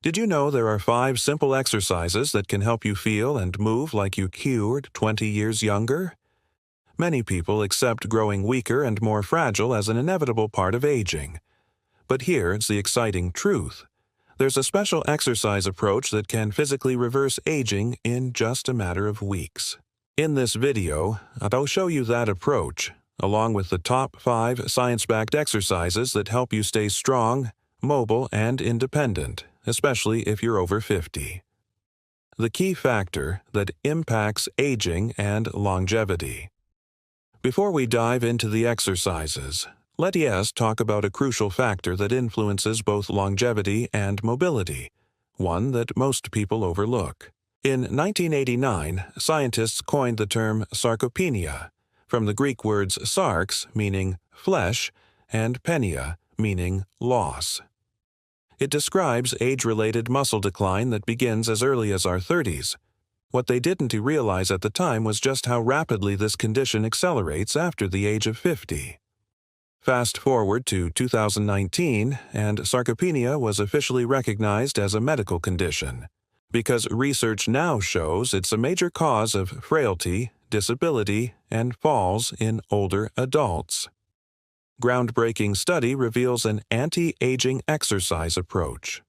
Did you know there are 5 simple exercises that can help you feel and move like you cured 20 years younger? Many people accept growing weaker and more fragile as an inevitable part of aging. But here's the exciting truth. There's a special exercise approach that can physically reverse aging in just a matter of weeks. In this video, I'll show you that approach, along with the top 5 science-backed exercises that help you stay strong, mobile, and independent, especially if you're over 50. The key factor that impacts aging and longevity. Before we dive into the exercises, let's talk about a crucial factor that influences both longevity and mobility, one that most people overlook. In 1989, scientists coined the term sarcopenia, from the Greek words sarx, meaning flesh, and penia, meaning loss. It describes age-related muscle decline that begins as early as our 30s. What they didn't realize at the time was just how rapidly this condition accelerates after the age of 50. Fast forward to 2019, and sarcopenia was officially recognized as a medical condition, because research now shows it's a major cause of frailty, disability, and falls in older adults. Groundbreaking study reveals an anti-aging exercise approach.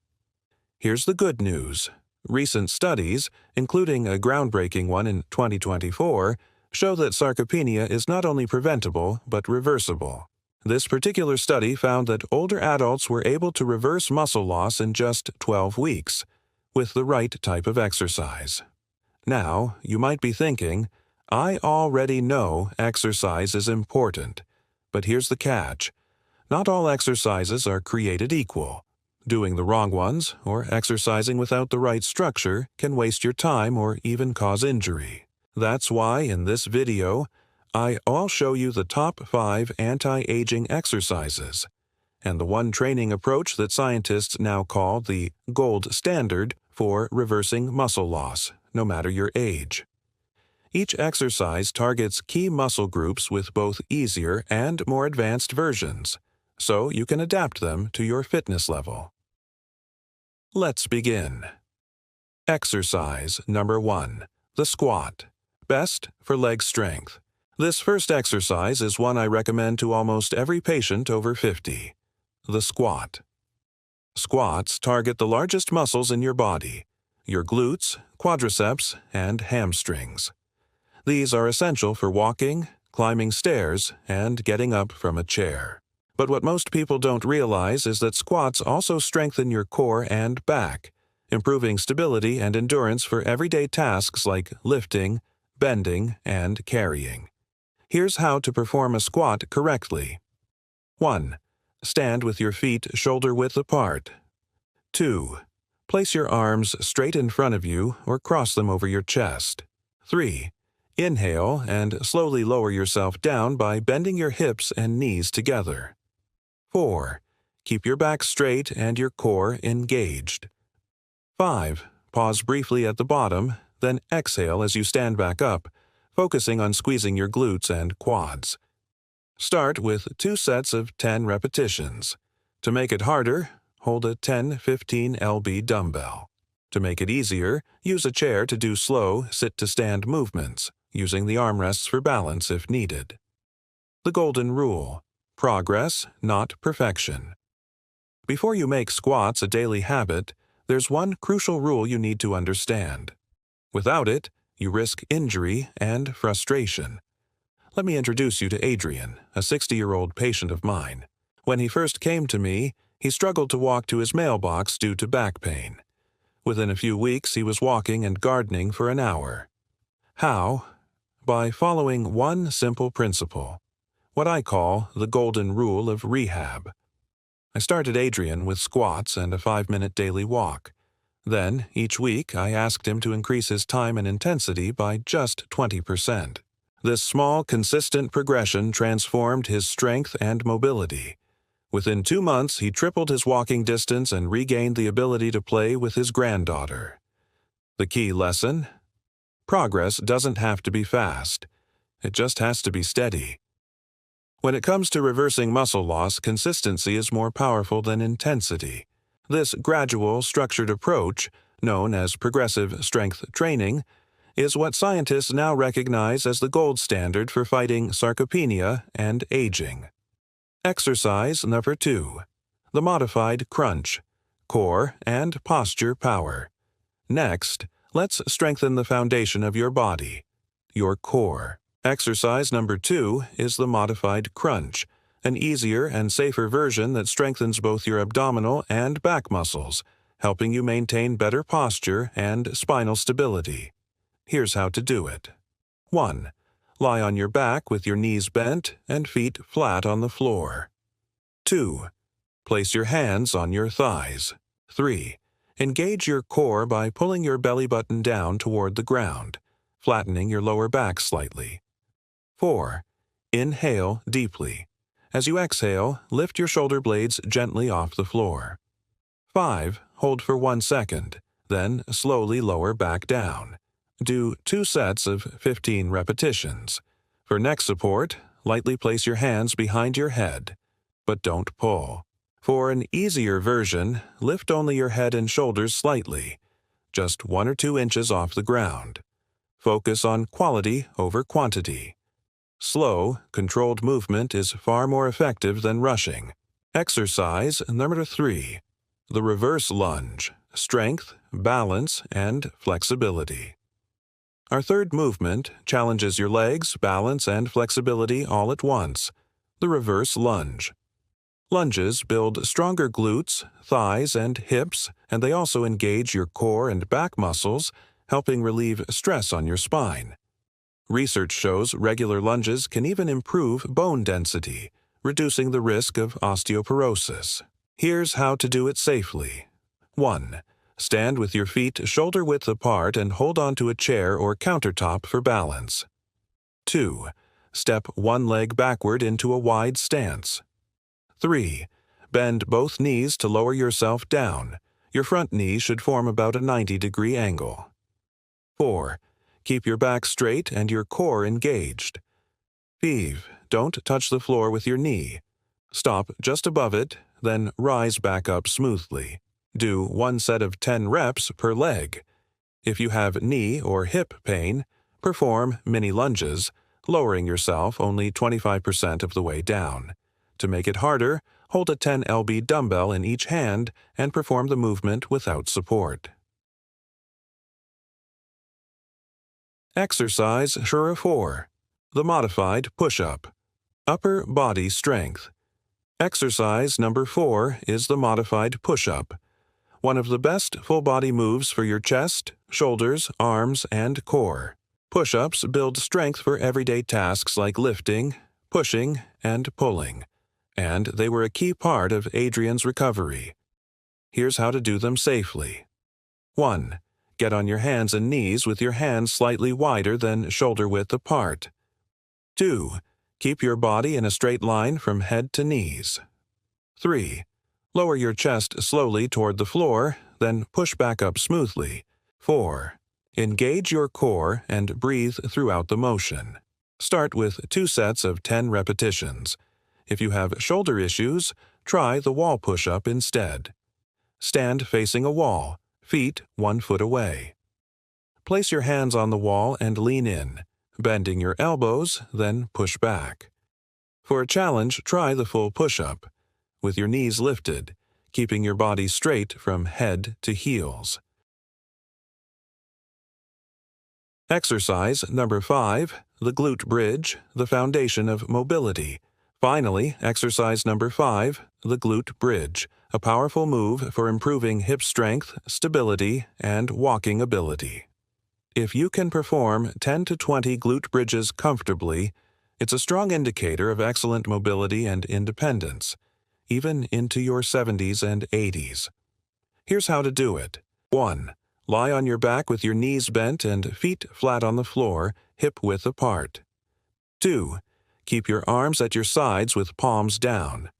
Here's the good news. Recent studies, including a groundbreaking one in 2024, show that sarcopenia is not only preventable but reversible. This particular study found that older adults were able to reverse muscle loss in just 12 weeks, with the right type of exercise. Now, you might be thinking, I already know exercise is important. But here's the catch. Not all exercises are created equal. Doing the wrong ones, or exercising without the right structure, can waste your time or even cause injury. That's why in this video, I'll show you the top 5 anti-aging exercises, and the one training approach that scientists now call the gold standard for reversing muscle loss, no matter your age. Each exercise targets key muscle groups with both easier and more advanced versions, so you can adapt them to your fitness level. Let's begin. Exercise number 1, the squat. Best for leg strength. This first exercise is one I recommend to almost every patient over 50. The squat. Squats target the largest muscles in your body, your glutes, quadriceps, and hamstrings. These are essential for walking, climbing stairs, and getting up from a chair. But what most people don't realize is that squats also strengthen your core and back, improving stability and endurance for everyday tasks like lifting, bending, and carrying. Here's how to perform a squat correctly. 1. Stand with your feet shoulder-width apart. 2. Place your arms straight in front of you or cross them over your chest. 3. Inhale and slowly lower yourself down by bending your hips and knees together. 4. Keep your back straight and your core engaged. 5. Pause briefly at the bottom, then exhale as you stand back up, focusing on squeezing your glutes and quads. Start with 2 sets of 10 repetitions. To make it harder, hold a 10-15 lb dumbbell. To make it easier, use a chair to do slow sit-to-stand movements, using the armrests for balance if needed. The golden rule: progress, not perfection. Before you make squats a daily habit, there's one crucial rule you need to understand. Without it, you risk injury and frustration. Let me introduce you to Adrian, a 60-year-old patient of mine. When he first came to me, he struggled to walk to his mailbox due to back pain. Within a few weeks, he was walking and gardening for an hour. How? By following one simple principle, what I call the golden rule of rehab. I started Adrian with squats and a 5-minute daily walk. Then, each week, I asked him to increase his time and intensity by just 20%. This small, consistent progression transformed his strength and mobility. Within 2 months, he tripled his walking distance and regained the ability to play with his granddaughter. The key lesson? Progress doesn't have to be fast. It just has to be steady. When it comes to reversing muscle loss, consistency is more powerful than intensity. This gradual, structured approach, known as progressive strength training, is what scientists now recognize as the gold standard for fighting sarcopenia and aging. Exercise number 2. The modified crunch, core and posture power. Next, let's strengthen the foundation of your body, your core. Exercise number 2 is the modified crunch, an easier and safer version that strengthens both your abdominal and back muscles, helping you maintain better posture and spinal stability. Here's how to do it. 1. Lie on your back with your knees bent and feet flat on the floor. 2. Place your hands on your thighs. 3. Engage your core by pulling your belly button down toward the ground, flattening your lower back slightly. 4. Inhale deeply. As you exhale, lift your shoulder blades gently off the floor. 5. Hold for 1 second, then slowly lower back down. Do 2 sets of 15 repetitions. For neck support, lightly place your hands behind your head, but don't pull. For an easier version, lift only your head and shoulders slightly, just 1 or 2 inches off the ground. Focus on quality over quantity. Slow, controlled movement is far more effective than rushing. Exercise number 3. The reverse lunge, strength, balance, and flexibility. Our third movement challenges your legs, balance, and flexibility all at once, the reverse lunge. Lunges build stronger glutes, thighs, and hips, and they also engage your core and back muscles, helping relieve stress on your spine. Research shows regular lunges can even improve bone density, reducing the risk of osteoporosis. Here's how to do it safely. 1. Stand with your feet shoulder-width apart and hold onto a chair or countertop for balance. 2. Step one leg backward into a wide stance. 3. Bend both knees to lower yourself down. Your front knee should form about a 90-degree angle. 4. Keep your back straight and your core engaged. 5. Don't touch the floor with your knee. Stop just above it, then rise back up smoothly. Do 1 set of 10 reps per leg. If you have knee or hip pain, perform mini lunges, lowering yourself only 25% of the way down. To make it harder, hold a 10 lb dumbbell in each hand and perform the movement without support. Exercise number 4. The modified push-up, upper body strength. Exercise number 4 is the modified push-up, one of the best full-body moves for your chest, shoulders, arms, and core. Push-ups build strength for everyday tasks like lifting, pushing, and pulling, and they were a key part of Adrian's recovery. Here's how to do them safely. 1. Get on your hands and knees with your hands slightly wider than shoulder-width apart. 2. Keep your body in a straight line from head to knees. 3. Lower your chest slowly toward the floor, then push back up smoothly. 4. Engage your core and breathe throughout the motion. Start with 2 sets of 10 repetitions. If you have shoulder issues, try the wall push-up instead. Stand facing a wall, feet 1 foot away. Place your hands on the wall and lean in, bending your elbows, then push back. For a challenge, try the full push-up, with your knees lifted, keeping your body straight from head to heels. Exercise number 5, the glute bridge, the foundation of mobility. Finally, exercise number 5, the glute bridge, a powerful move for improving hip strength, stability, and walking ability. If you can perform 10 to 20 glute bridges comfortably, it's a strong indicator of excellent mobility and independence, even into your 70s and 80s. Here's how to do it. 1. Lie on your back with your knees bent and feet flat on the floor, hip-width apart. 2. Keep your arms at your sides with palms down.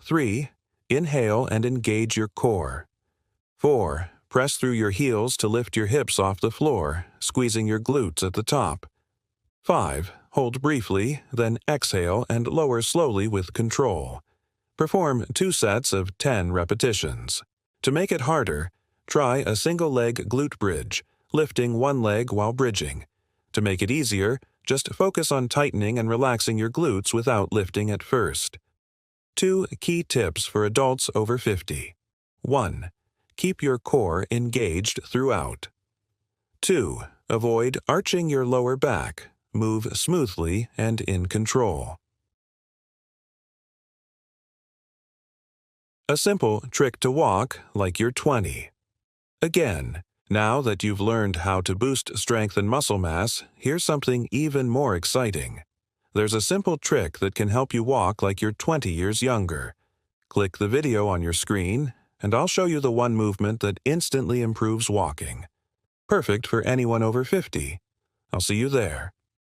3. Inhale and engage your core. 4. Press through your heels to lift your hips off the floor, squeezing your glutes at the top. 5. Hold briefly, then exhale and lower slowly with control. Perform 2 sets of 10 repetitions. To make it harder, try a single-leg glute bridge, lifting one leg while bridging. To make it easier, just focus on tightening and relaxing your glutes without lifting at first. 2 key tips for adults over 50. 1. Keep your core engaged throughout. 2. Avoid arching your lower back. Move smoothly and in control. A simple trick to walk like you're 20. Again, now that you've learned how to boost strength and muscle mass, here's something even more exciting. There's a simple trick that can help you walk like you're 20 years younger. Click the video on your screen, and I'll show you the one movement that instantly improves walking. Perfect for anyone over 50. I'll see you there.